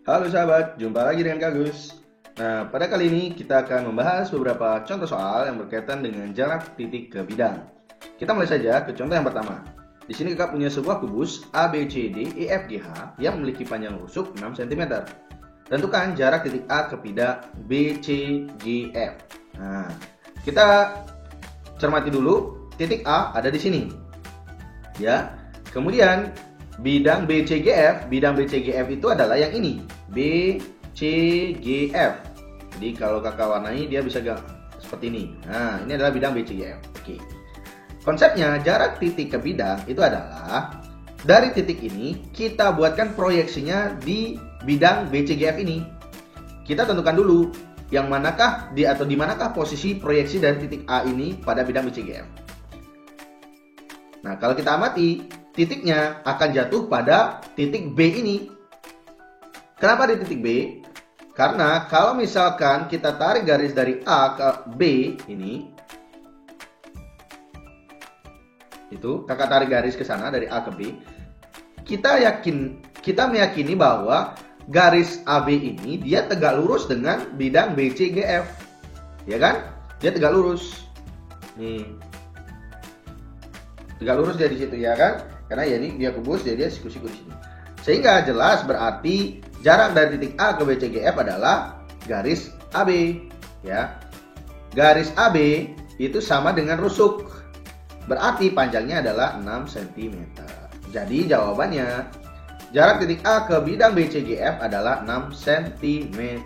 Halo sahabat, jumpa lagi dengan Kak Gus. Nah, pada kali ini kita akan membahas beberapa contoh soal yang berkaitan dengan jarak titik ke bidang. Kita mulai saja ke contoh yang pertama. Di sini Kakak punya sebuah kubus A, B, C, D, E, F, G, H yang memiliki panjang rusuk 6 cm. Tentukan jarak titik A ke bidang B, C, G, F. Nah, kita cermati dulu, titik A ada di sini. Ya. Kemudian bidang BCGF itu adalah yang ini, BCGF. Jadi kalau kakak warnai dia bisa seperti ini. Nah, ini adalah bidang BCGF. Oke. Konsepnya jarak titik ke bidang itu adalah dari titik ini kita buatkan proyeksinya di bidang BCGF ini. Kita tentukan dulu yang manakah di manakah posisi proyeksi dari titik A ini pada bidang BCGF. Nah, kalau kita amati, titiknya akan jatuh pada titik B ini. Kenapa di titik B? Karena kalau misalkan kita tarik garis dari A ke B ini, itu kakak tarik garis ke sana dari A ke B, kita meyakini bahwa garis AB ini dia tegak lurus dengan bidang BCGF, ya kan? Dia tegak lurus. Nih, tegak lurus dia di situ, ya kan? Karena ya ini dia kubus, jadi dia siku-siku di sini. Sehingga jelas berarti jarak dari titik A ke BCGF adalah garis AB, ya. Garis AB itu sama dengan rusuk. Berarti panjangnya adalah 6 cm. Jadi jawabannya jarak titik A ke bidang BCGF adalah 6 cm.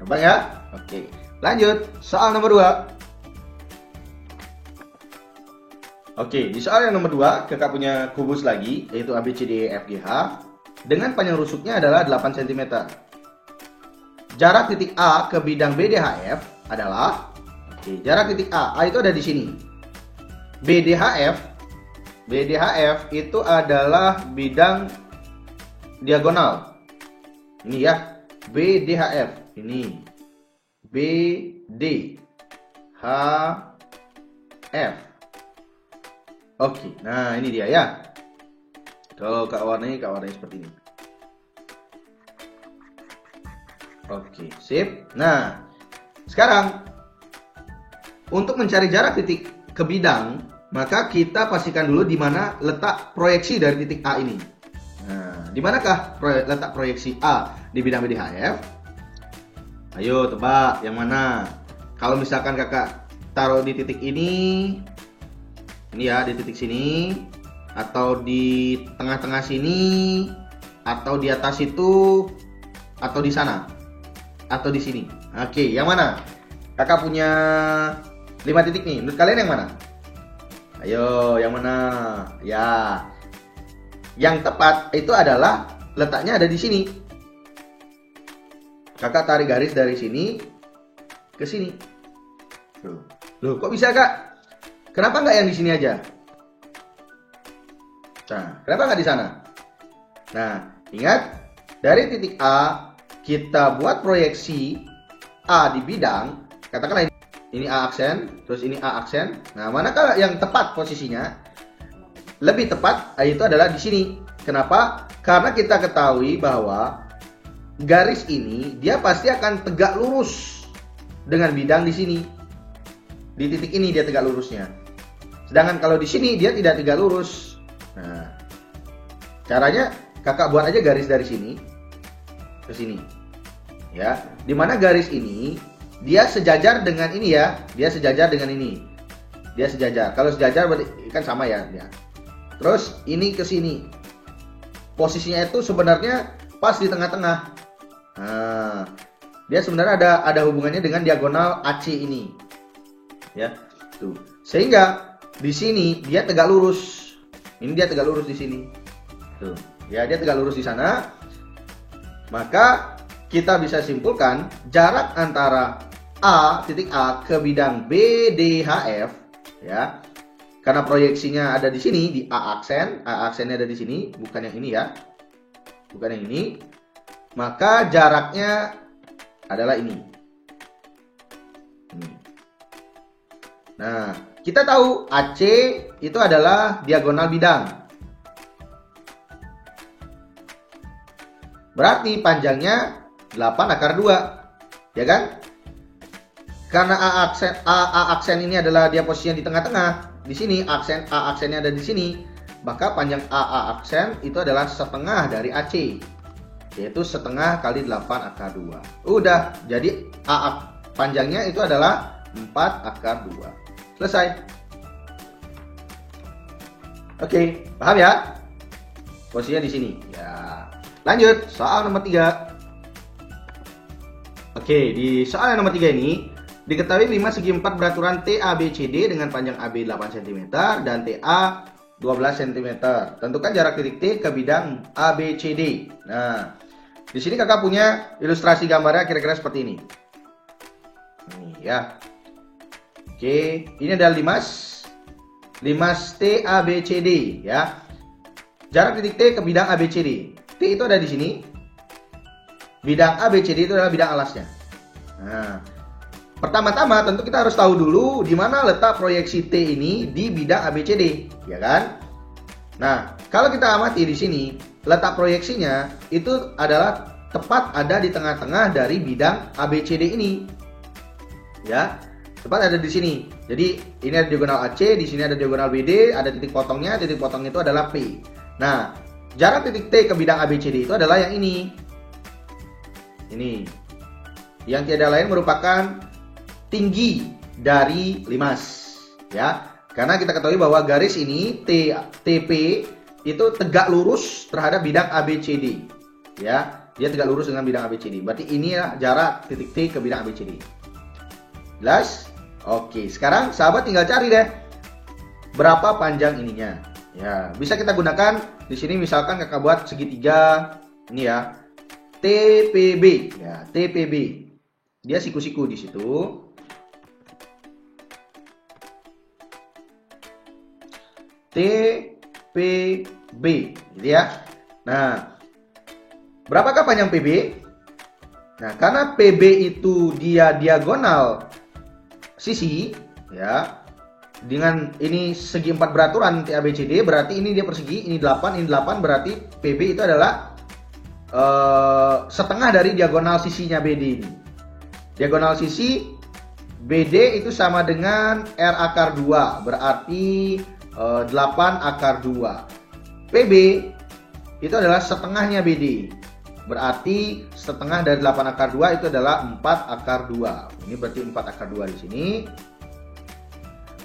Gampang ya? Oke. Lanjut, soal nomor 2. Oke, di soal yang nomor 2, kakak punya kubus lagi, yaitu A, B, C, D, E, F, G, H, dengan panjang rusuknya adalah 8 cm. Jarak titik A ke bidang BDHF adalah, jarak titik A itu ada di sini. BDHF itu adalah bidang diagonal. Ini ya, BDHF, ini BDHF. Oke, nah ini dia ya. Kalau kak warnai seperti ini. Oke, sip. Nah, sekarang untuk mencari jarak titik ke bidang, maka kita pastikan dulu di mana letak proyeksi dari titik A ini. Nah, di manakah letak proyeksi A di bidang BDHF? Ayo tebak yang mana? Kalau misalkan kakak taruh di titik ini ya, di titik sini, atau di tengah-tengah sini, atau di atas itu, atau di sana, atau di sini. Oke, yang mana? Kakak punya 5 titik nih. Menurut kalian yang mana? Ayo, yang mana? Ya, yang tepat itu adalah letaknya ada di sini. Kakak tarik garis dari sini ke sini. Loh, kok bisa kak? Kenapa nggak yang di sini aja? Nah, kenapa nggak di sana? Nah, ingat, dari titik A kita buat proyeksi A di bidang, katakanlah ini A aksen, terus ini A aksen. Nah, manakah yang tepat posisinya? Lebih tepat itu adalah di sini. Kenapa? Karena kita ketahui bahwa garis ini dia pasti akan tegak lurus dengan bidang di sini. Di titik ini dia tegak lurusnya. Sedangkan kalau di sini dia tidak tegak lurus. Nah, caranya kakak buat aja garis dari sini ke sini. Ya, dimana garis ini dia sejajar dengan ini ya, dia sejajar dengan ini. Dia sejajar. Kalau sejajar berarti kan sama ya, ya. Terus ini ke sini. Posisinya itu sebenarnya pas di tengah-tengah. Nah, dia sebenarnya ada hubungannya dengan diagonal AC ini. Ya, tuh. Sehingga di sini dia tegak lurus. Ini dia tegak lurus di sini. Tuh. Ya, dia tegak lurus di sana. Maka kita bisa simpulkan jarak antara titik A ke bidang BDHF, ya. Karena proyeksinya ada di sini di A aksen, A aksennya ada di sini, bukan yang ini ya. Bukan yang ini. Maka jaraknya adalah ini. Nah, kita tahu AC itu adalah diagonal bidang. Berarti panjangnya 8 akar 2. Ya kan? Karena A aksen ini adalah dia posisinya di tengah-tengah. Di sini aksen A aksennya ada di sini. Maka panjang A aksen itu adalah setengah dari AC. Yaitu setengah kali 8 akar 2. Udah, jadi panjangnya itu adalah 4 akar 2. Selesai. Oke, paham ya? Posisinya di sini. Ya. Lanjut, soal nomor 3. Oke, di soal yang nomor 3 ini diketahui 5 segi 4 beraturan TABCD dengan panjang AB 8 cm dan TA 12 cm. Tentukan jarak titik T ke bidang ABCD. Nah, di sini kakak punya ilustrasi gambarnya kira-kira seperti ini. Ini ya. Oke, ini adalah limas TABCD ya. Jarak titik T ke bidang ABCD. T itu ada di sini. Bidang ABCD itu adalah bidang alasnya. Nah, pertama-tama tentu kita harus tahu dulu di mana letak proyeksi T ini di bidang ABCD, ya kan? Nah, kalau kita amati di sini, letak proyeksinya itu adalah tepat ada di tengah-tengah dari bidang ABCD ini. Ya, tepat ada di sini. Jadi, ini ada diagonal AC, di sini ada diagonal BD, ada titik potongnya itu adalah P. Nah, jarak titik T ke bidang ABCD itu adalah yang ini. Ini. Yang tiada lain merupakan tinggi dari limas, ya. Karena kita ketahui bahwa garis ini TP itu tegak lurus terhadap bidang ABCD, ya. Dia tegak lurus dengan bidang ABCD. Berarti ini ya jarak titik T ke bidang ABCD. Jelas? Oke, sekarang sahabat tinggal cari deh berapa panjang ininya. Ya, bisa kita gunakan di sini misalkan kakak buat segitiga ini ya. TPB, ya, TPB. Dia siku-siku di situ. TPB, gitu ya. Nah, berapakah panjang PB? Nah, karena PB itu dia diagonal sisi, ya. Dengan ini segi 4 beraturan TABCD, berarti ini dia persegi, ini 8, berarti PB itu adalah setengah dari diagonal sisinya BD ini. Diagonal sisi BD itu sama dengan R akar 2, berarti 8 akar 2. PB itu adalah setengahnya BD, berarti setengah dari 8 akar 2 itu adalah 4 akar 2. Ini berarti 4 akar 2 di sini.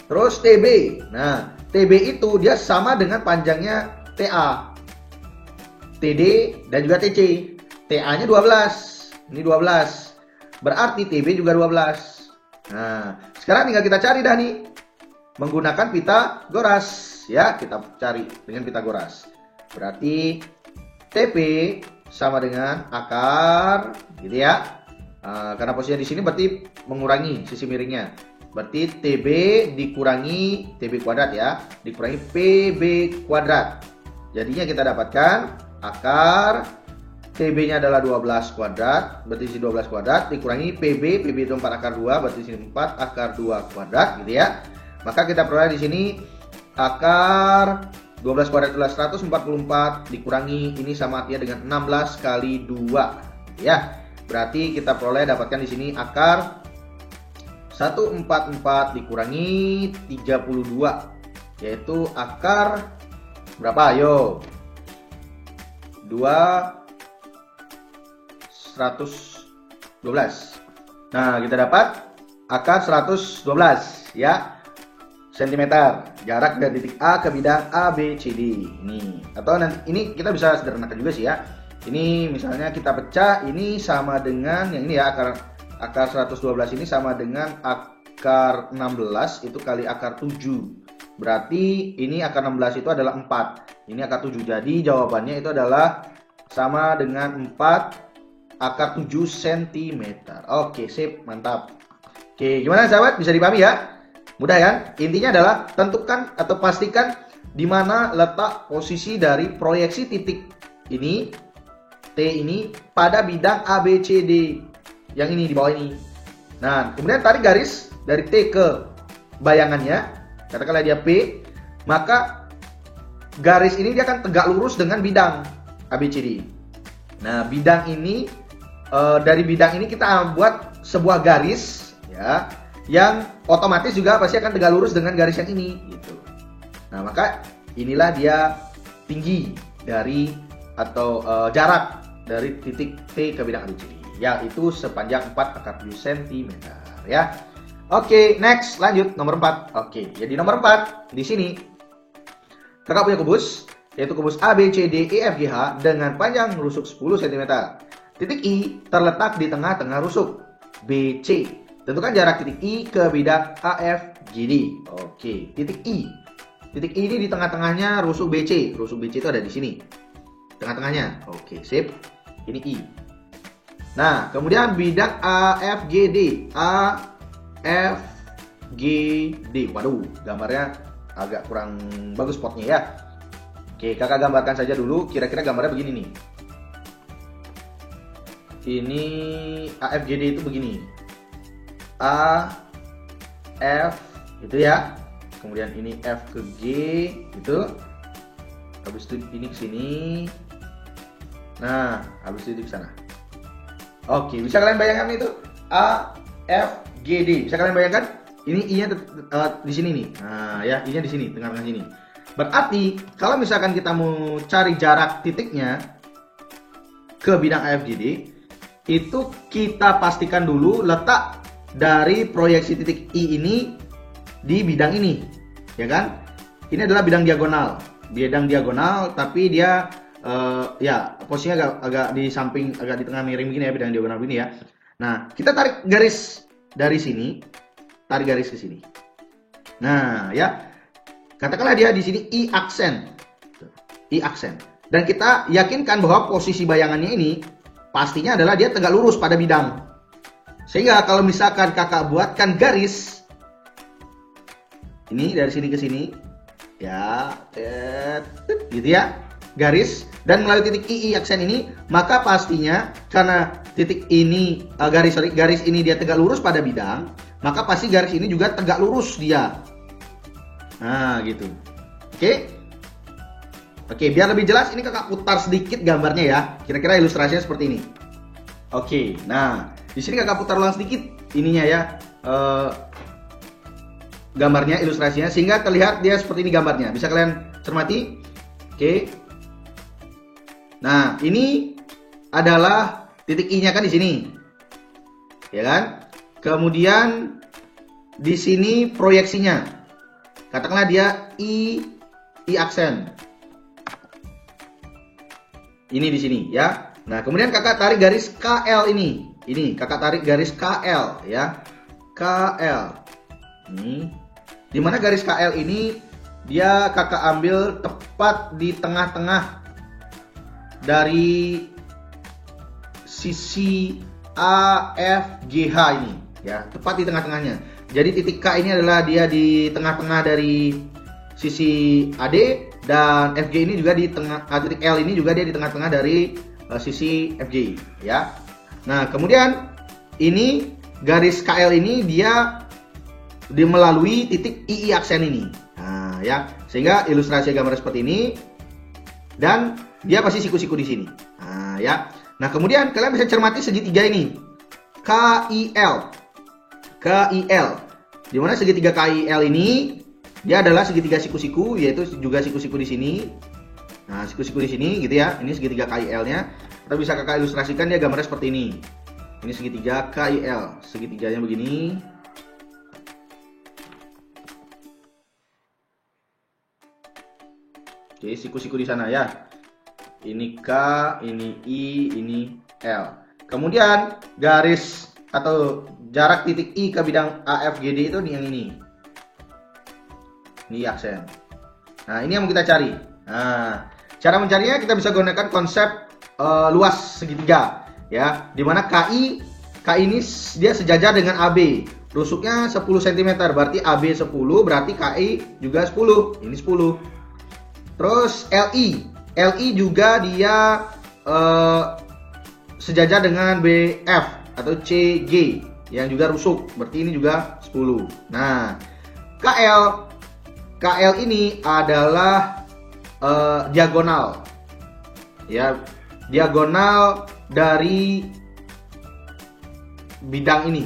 Terus TB, nah TB itu dia sama dengan panjangnya TA, TD dan juga TC. TA-nya 12, ini 12. Berarti TB juga 12. Nah, sekarang tinggal kita cari dah nih menggunakan Pitagoras, ya. Kita cari dengan Pitagoras. Berarti TP sama dengan akar, gitu ya. Karena posisinya di sini berarti mengurangi sisi miringnya. Berarti TB dikurangi TB kuadrat ya, dikurangi PB kuadrat. Jadinya kita dapatkan akar TB-nya adalah 12 kuadrat, berarti sini 12 kuadrat dikurangi PB itu 4 akar 2, berarti sini 4 akar 2 kuadrat, gitu ya. Maka kita peroleh di sini akar 12 kuadrat adalah 144 dikurangi ini sama artinya dengan 16 kali 2, ya. Berarti kita peroleh dapatkan di sini akar 144 dikurangi 32, yaitu akar berapa? Ayo. 112. Nah, kita dapat akar 112 ya cm jarak dari titik A ke bidang ABCD ini. Atau nanti ini kita bisa sederhanakan juga sih ya. Ini misalnya kita pecah, ini sama dengan yang ini ya, akar 112 ini sama dengan akar 16 itu kali akar 7. Berarti ini akar 16 itu adalah 4. Ini akar 7. Jadi jawabannya itu adalah sama dengan 4 akar 7 cm. Oke, sip, mantap. Oke, gimana sahabat? Bisa dipahami ya? Mudah kan? Intinya adalah tentukan atau pastikan di mana letak posisi dari proyeksi titik ini, T ini, pada bidang ABCD. Yang ini di bawah ini. Nah, kemudian tarik garis dari T ke bayangannya. Katakanlah dia P, maka garis ini dia akan tegak lurus dengan bidang ABCD. Nah, bidang ini dari bidang ini kita buat sebuah garis ya, yang otomatis juga pasti akan tegak lurus dengan garis yang ini gitu. Nah, maka inilah dia tinggi dari atau jarak dari titik T ke bidang ABCD, yaitu sepanjang 4/7 cm ya. Oke, next lanjut nomor 4. Oke, jadi nomor 4 di sini kakak punya kubus, yaitu kubus ABCDEFGH dengan panjang rusuk 10 cm. Titik I terletak di tengah-tengah rusuk BC. Tentukan jarak titik I ke bidang AFGD. Oke, titik I. Titik I ini di tengah-tengahnya rusuk BC. Rusuk BC itu ada di sini. Tengah-tengahnya. Oke, sip. Ini I. Nah, kemudian bidang AFGD. AFGD. Waduh, gambarnya agak kurang bagus spotnya ya. Oke, kakak gambarkan saja dulu. Kira-kira gambarnya begini nih. Ini AFGD itu begini. A, F, gitu ya. Kemudian ini F ke G, gitu. Habis itu ini ke sini. Nah, habis itu ke sana. Oke, bisa kalian bayangkan itu? A, F, G, D. Bisa kalian bayangkan? Ini I-nya di sini nih. Nah, ya, I-nya di sini, tengah-tengah sini. Berarti kalau misalkan kita mau cari jarak titiknya ke bidang AFGD, itu kita pastikan dulu letak dari proyeksi titik I ini di bidang ini, ya kan? Ini adalah bidang diagonal, tapi dia ya posisinya agak di samping, agak di tengah miring begini ya, bidang diagonal begini ya. Nah, kita tarik garis dari sini, tarik garis ke sini. Nah, ya, katakanlah dia di sini I aksen, dan kita yakinkan bahwa posisi bayangannya ini pastinya adalah dia tegak lurus pada bidang. Sehingga kalau misalkan kakak buatkan garis ini dari sini ke sini, ya, gitu ya, garis, dan melalui titik I aksen ini, maka pastinya karena titik ini garis ini dia tegak lurus pada bidang, maka pasti garis ini juga tegak lurus dia. Nah, gitu. Oke, biar lebih jelas ini kakak putar sedikit gambarnya ya. Kira-kira ilustrasinya seperti ini. Oke, nah di sini kakak putar ulang sedikit ininya ya, gambarnya, ilustrasinya, sehingga terlihat dia seperti ini gambarnya. Bisa kalian cermati. Oke. Nah, ini adalah titik I-nya kan di sini, ya kan? Kemudian di sini proyeksinya, katakanlah dia I aksen. Ini di sini ya. Nah, kemudian kakak tarik garis KL ini. Ini kakak tarik garis KL ya. KL. Ini. Dimana garis KL ini dia kakak ambil tepat di tengah-tengah dari sisi AFGH ini ya, tepat di tengah-tengahnya. Jadi titik K ini adalah dia di tengah-tengah dari sisi AD, dan FG ini juga di tengah, titik L ini juga dia di tengah-tengah dari sisi FG ya. Nah, kemudian ini garis KL ini dia melalui titik II aksen ini. Nah, ya, sehingga ilustrasi gambar seperti ini, dan dia pasti siku-siku di sini. Nah, ya. Nah, kemudian kalian bisa cermati segitiga ini. KIL. Di mana segitiga KIL ini dia adalah segitiga siku-siku, yaitu juga siku-siku di sini. Nah, siku-siku di sini gitu ya. Ini segitiga KIL-nya. Kita bisa kakak ilustrasikan dia gambarnya seperti ini. Ini segitiga KIL. Segitiganya begini. Oke, siku-siku di sana ya. Ini K, ini I, ini L. Kemudian garis atau jarak titik I ke bidang AFGD itu yang ini. Ini aksen. Nah, ini yang mau kita cari. Nah, cara mencarinya kita bisa gunakan konsep luas segitiga ya, dimana KI ini dia sejajar dengan AB, rusuknya 10 cm, berarti AB 10, berarti KI juga 10, ini 10. Terus LI juga dia sejajar dengan BF atau CG yang juga rusuk, berarti ini juga 10. Nah, KL ini adalah diagonal ya, diagonal dari bidang ini.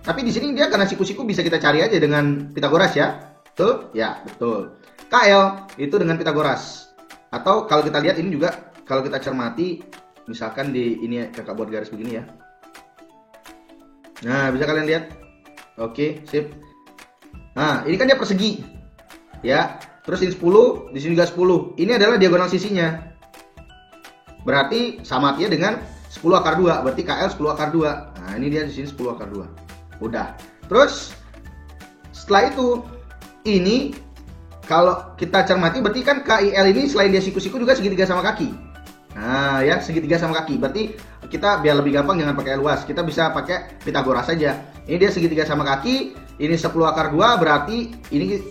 Tapi di sini dia karena siku-siku bisa kita cari aja dengan Pitagoras ya. Betul? Ya, betul. KL itu dengan Pitagoras. Atau kalau kita lihat ini juga, kalau kita cermati, misalkan di ini kakak buat garis begini ya. Nah, bisa kalian lihat? Oke, sip. Nah, ini kan dia persegi. Ya. Terus ini 10, di sini juga 10. Ini adalah diagonal sisinya. Berarti sama artinya dengan 10 akar 2. Berarti KL 10 akar 2. Nah, ini dia di sini 10 akar 2. Udah. Terus setelah itu ini kalau kita cermati berarti kan KIL ini selain dia siku-siku juga segitiga sama kaki. Nah, ya segitiga sama kaki. Berarti kita biar lebih gampang jangan pakai luas. Kita bisa pakai Pitagoras saja. Ini dia segitiga sama kaki, ini 10 akar 2 berarti ini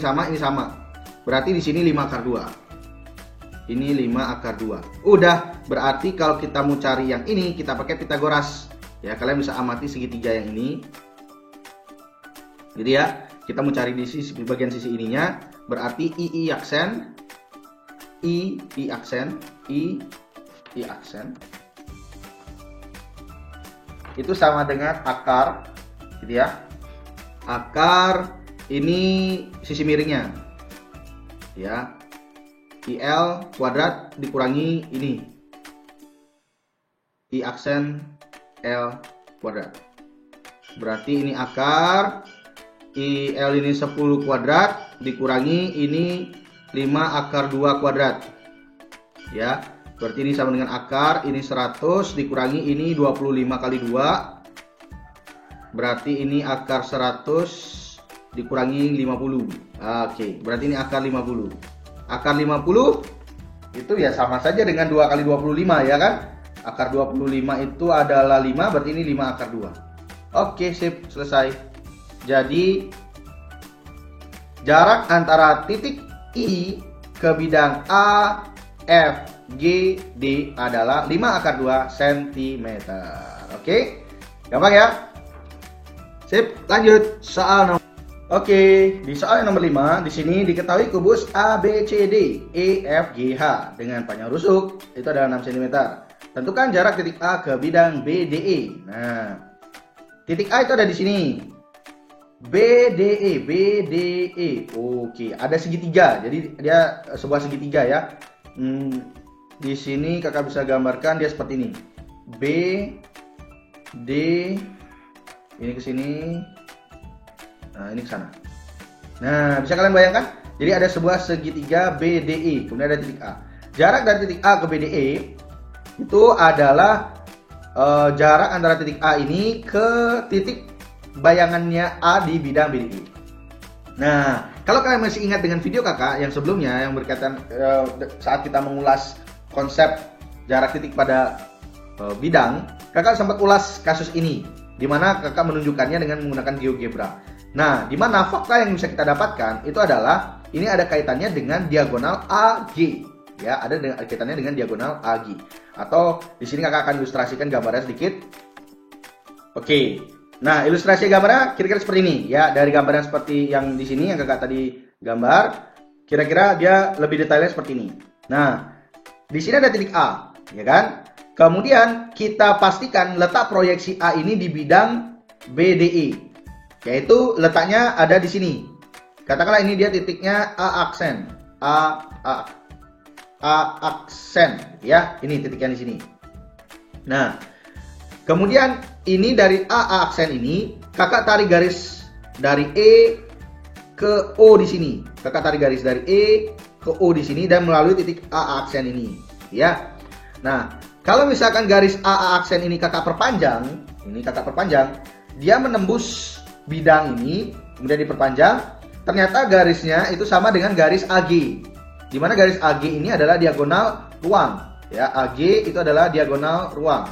sama. Berarti di sini 5 akar 2. Ini 5 akar 2. Udah, berarti kalau kita mau cari yang ini kita pakai Pitagoras. Ya, kalian bisa amati segitiga yang ini. Gitu ya. Kita mau cari di bagian sisi ininya, berarti I aksen, I aksen, I aksen. Itu sama dengan akar, gitu ya. Akar ini sisi miringnya. Ya. IL kuadrat dikurangi ini. I aksen L kuadrat. Berarti ini akar, IL ini 10 kuadrat dikurangi ini 5 akar 2 kuadrat. Ya, berarti ini sama dengan akar, ini 100 dikurangi ini 25 kali 2. Berarti ini akar 100 dikurangi 50. Oke, berarti ini akar 50. Akar 50 itu ya sama saja dengan 2 kali 25 ya kan? Akar 25 itu adalah 5, berarti ini 5 akar 2. Oke, sip, selesai. Jadi jarak antara titik I ke bidang A, F, G, D adalah 5 akar 2 cm. Oke, gampang ya? Sip, lanjut soal nomor. Oke, di soal nomor 5 di sini diketahui kubus ABCD EFGH dengan panjang rusuk itu adalah 6 cm. Tentukan jarak titik A ke bidang BDE. Nah, titik A itu ada di sini. BDE. Oke, ada segitiga. Jadi dia sebuah segitiga ya. Di sini kakak bisa gambarkan dia seperti ini. B D ini ke sini. Nah, ini ke sana. Nah, bisa kalian bayangkan? Jadi ada sebuah segitiga BDE, kemudian ada titik A. Jarak dari titik A ke BDE itu adalah jarak antara titik A ini ke titik bayangannya A di bidang BDE. Nah, kalau kalian masih ingat dengan video kakak yang sebelumnya yang berkaitan saat kita mengulas konsep jarak titik pada bidang, kakak sempat ulas kasus ini, di mana kakak menunjukkannya dengan menggunakan GeoGebra. Nah, di mana fakta yang bisa kita dapatkan itu adalah ini ada kaitannya dengan diagonal AG, ya, ada kaitannya dengan diagonal AG. Atau di sini kakak akan ilustrasikan gambarnya sedikit. Oke. Nah, ilustrasi gambarnya kira-kira seperti ini, ya. Dari gambar yang seperti yang di sini yang kakak tadi gambar, kira-kira dia lebih detailnya seperti ini. Nah, di sini ada titik A, ya kan? Kemudian kita pastikan letak proyeksi A ini di bidang BDE. Yaitu letaknya ada di sini. Katakanlah ini dia titiknya A aksen. A aksen, ya. Ini titiknya di sini. Nah, kemudian ini dari A aksen ini, kakak tarik garis dari E ke O di sini. Kakak tarik garis dari E ke O di sini dan melalui titik A aksen ini, ya. Nah, kalau misalkan garis A aksen ini kakak perpanjang, dia menembus bidang ini, kemudian diperpanjang, ternyata garisnya itu sama dengan garis AG. Di mana garis AG ini adalah diagonal ruang, ya. AG itu adalah diagonal ruang.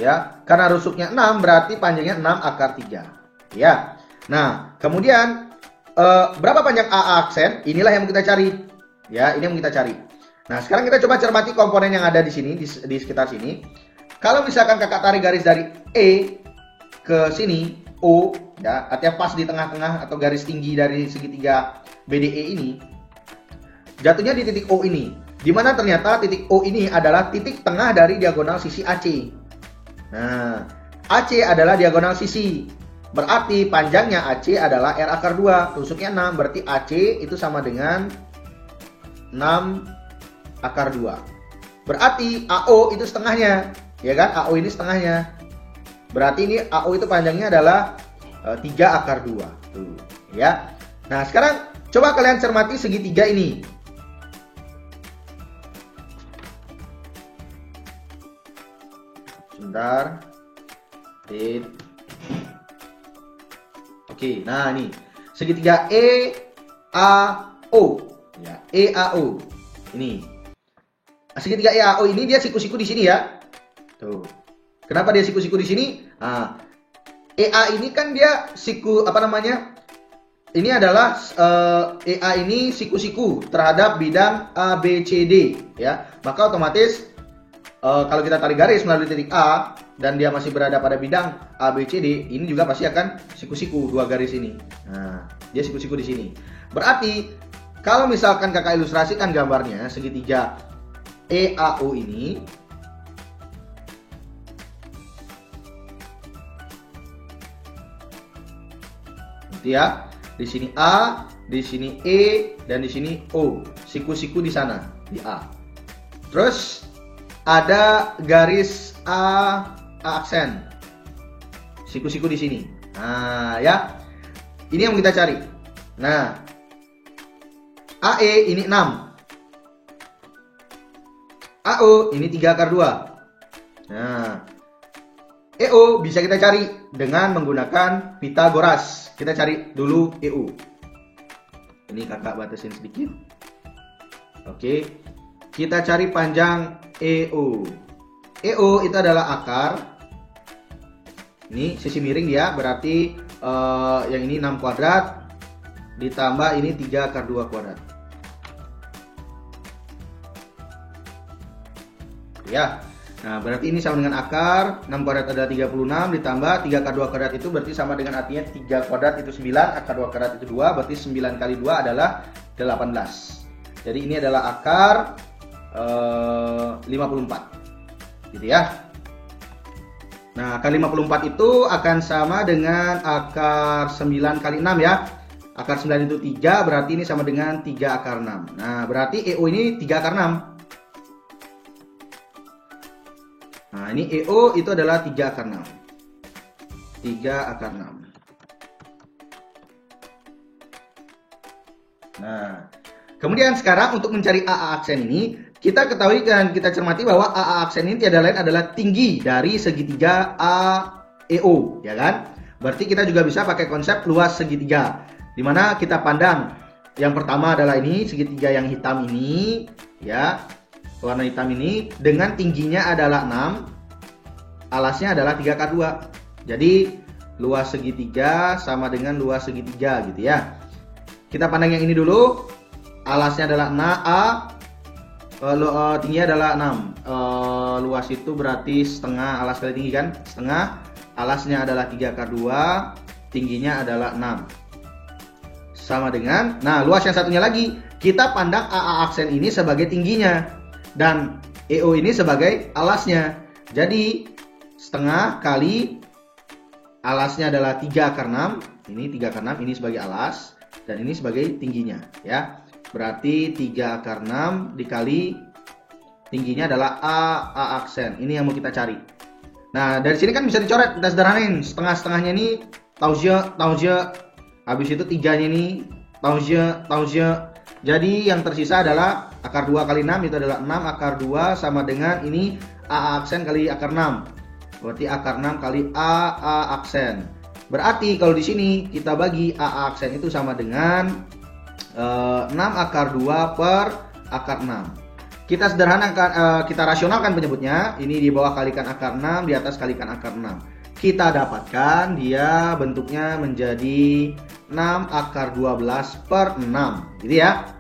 Ya, karena rusuknya 6 berarti panjangnya 6 akar 3. Ya. Nah, kemudian berapa panjang A aksen? Inilah yang kita cari. Ya, ini yang kita cari. Nah, sekarang kita coba cermati komponen yang ada di sini, di sekitar sini. Kalau misalkan kakak tarik garis dari E ke sini, O, ya, artinya pas di tengah-tengah atau garis tinggi dari segitiga BDE ini, jatuhnya di titik O ini. Dimana ternyata titik O ini adalah titik tengah dari diagonal sisi AC. Nah, AC adalah diagonal sisi. Berarti panjangnya AC adalah R akar 2. Tusuknya 6. Berarti AC itu sama dengan 6 akar 2. Berarti AO itu setengahnya. Ya kan? AO ini setengahnya. Berarti ini AO itu panjangnya adalah 3 akar 2. Tuh, ya. Nah, sekarang coba kalian cermati segitiga ini. Sebentar. Oke, nah ini segitiga EAO ya, EAO. Ini. Segitiga EAO ini dia siku-siku di sini ya. Tuh. Kenapa dia siku-siku di sini? Nah, EA ini kan dia siku apa namanya? Ini adalah EA ini siku-siku terhadap bidang ABCD ya. Maka otomatis kalau kita tarik garis melalui titik A dan dia masih berada pada bidang ABCD, ini juga pasti akan siku-siku dua garis ini. Nah, dia siku-siku di sini. Berarti kalau misalkan kakak ilustrasikan gambarnya segitiga EAO ini, gitu ya. Di sini A, di sini E, dan di sini O. Siku-siku di sana di A. Terus ada garis A aksen. Siku-siku di sini. Nah, ya. Ini yang kita cari. Nah, AE ini 6. AO ini 3 akar 2. Nah, EO bisa kita cari dengan menggunakan Pitagoras. Kita cari dulu EO. Ini kakak batasin sedikit. Oke. Kita cari panjang EO. EO itu adalah akar. Ini sisi miring dia, berarti yang ini 6 kuadrat ditambah ini 3 akar 2 kuadrat. Ya. Nah, berarti ini sama dengan akar 6 kuadrat adalah 36 ditambah 3 akar 2 kuadrat itu berarti sama dengan artinya 3 kuadrat itu 9, akar 2 kuadrat itu 2, berarti 9 kali 2 adalah 18. Jadi ini adalah akar 54. Gitu ya. Nah, akar 54 itu akan sama dengan akar 9 kali 6 ya. Akar 9 itu 3, berarti ini sama dengan 3 akar 6. Nah, berarti EO ini 3 akar 6. Nah, ini EO itu adalah 3 akar 6. 3 akar 6. Nah, kemudian sekarang untuk mencari AA aksen ini, kita ketahui dan kita cermati bahwa AA aksen ini tiada lain adalah tinggi dari segitiga AEO, ya kan? Berarti kita juga bisa pakai konsep luas segitiga, di mana kita pandang yang pertama adalah ini segitiga yang hitam ini, ya, warna hitam ini dengan tingginya adalah 6, alasnya adalah 3 akar 2. Jadi luas segitiga sama dengan luas segitiga gitu ya. Kita pandang yang ini dulu. Alasnya adalah tingginya adalah 6. Luas itu berarti setengah alas kali tinggi kan? Setengah. Alasnya adalah 3 akar 2. Tingginya adalah 6. Sama dengan, nah luas yang satunya lagi. Kita pandang AA aksen ini sebagai tingginya. Dan EO ini sebagai alasnya. Jadi setengah kali alasnya adalah 3 akar 6. Ini 3 akar 6. Ini sebagai alas. Dan ini sebagai tingginya ya. Berarti 3 akar 6 dikali tingginya adalah A aksen. Ini yang mau kita cari. Nah, dari sini kan bisa dicoret, kita sederhanain. Setengah-setengahnya ini tauzye. Habis itu 3-nya ini tauzye. Jadi yang tersisa adalah akar 2 kali 6 itu adalah 6 akar 2 sama dengan ini A aksen kali akar 6. Berarti akar 6 kali A aksen. Berarti kalau di sini kita bagi AA aksen itu sama dengan 6 akar 2 per akar 6. Kita sederhanakan, kita rasionalkan penyebutnya. Ini di bawah kalikan akar 6, di atas kalikan akar 6. Kita dapatkan dia bentuknya menjadi 6 akar 12 per 6. Gitu ya.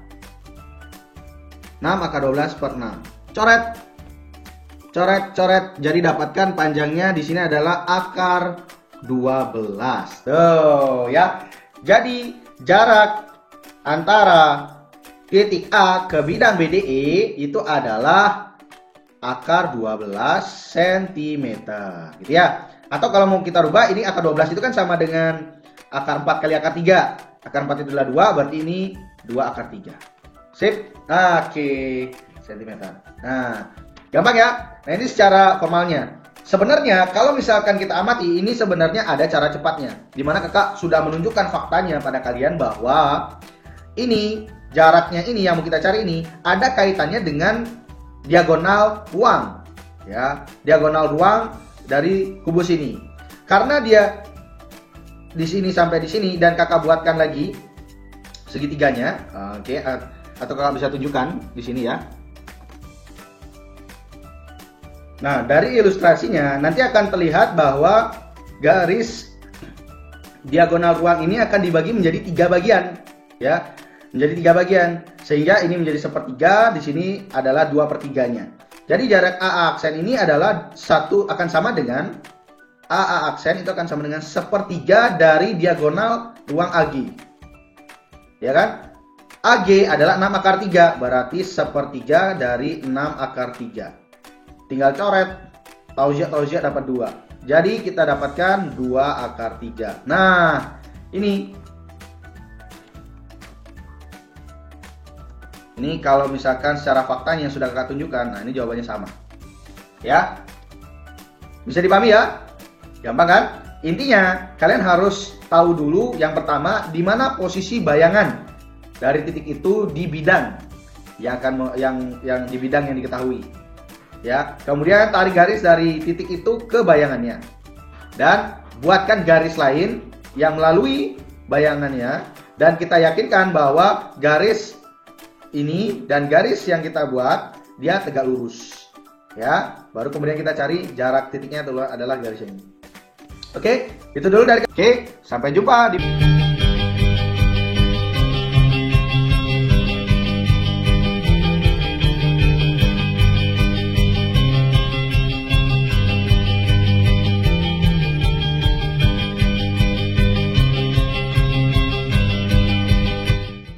6 akar 12 per 6. Coret. Jadi dapatkan panjangnya di sini adalah akar 12. Tuh ya. Jadi jarak antara titik A ke bidang BDE itu adalah akar 12 cm gitu ya. Atau kalau mau kita rubah, ini akar 12 itu kan sama dengan akar 4 kali akar 3. Akar 4 itu adalah 2, berarti ini 2 akar 3. Sip. Oke, cm. Nah, gampang ya. Nah, ini secara formalnya. Sebenarnya kalau misalkan kita amati, ini sebenarnya ada cara cepatnya. Dimana kakak sudah menunjukkan faktanya pada kalian bahwa ini jaraknya ini yang mau kita cari ini ada kaitannya dengan diagonal ruang, ya, diagonal ruang dari kubus ini. Karena dia di sini sampai di sini dan kakak buatkan lagi segitiganya, oke, atau kakak bisa tunjukkan di sini ya. Nah, dari ilustrasinya nanti akan terlihat bahwa garis diagonal ruang ini akan dibagi menjadi 3 bagian, ya, menjadi 3 bagian, sehingga ini menjadi sepertiga, di sini adalah 2/3-nya. Jadi jarak AA aksen ini adalah akan sama dengan AA aksen itu akan sama dengan sepertiga dari diagonal ruang AG, ya kan? AG adalah 6 akar 3, berarti sepertiga dari 6 akar 3. Tinggal coret, tauziah dapat 2. Jadi kita dapatkan 2 akar 3. Nah, ini kalau misalkan secara faktanya yang sudah kakak tunjukkan, nah ini jawabannya sama. Ya. Bisa dipahami ya? Gampang kan? Intinya, kalian harus tahu dulu yang pertama di mana posisi bayangan dari titik itu di bidang yang di bidang yang diketahui. Ya, kemudian tarik garis dari titik itu ke bayangannya dan buatkan garis lain yang melalui bayangannya, dan kita yakinkan bahwa garis ini dan garis yang kita buat dia tegak lurus, ya. Baru kemudian kita cari jarak titiknya adalah garis ini. Oke, itu dulu dari. Oke, sampai jumpa di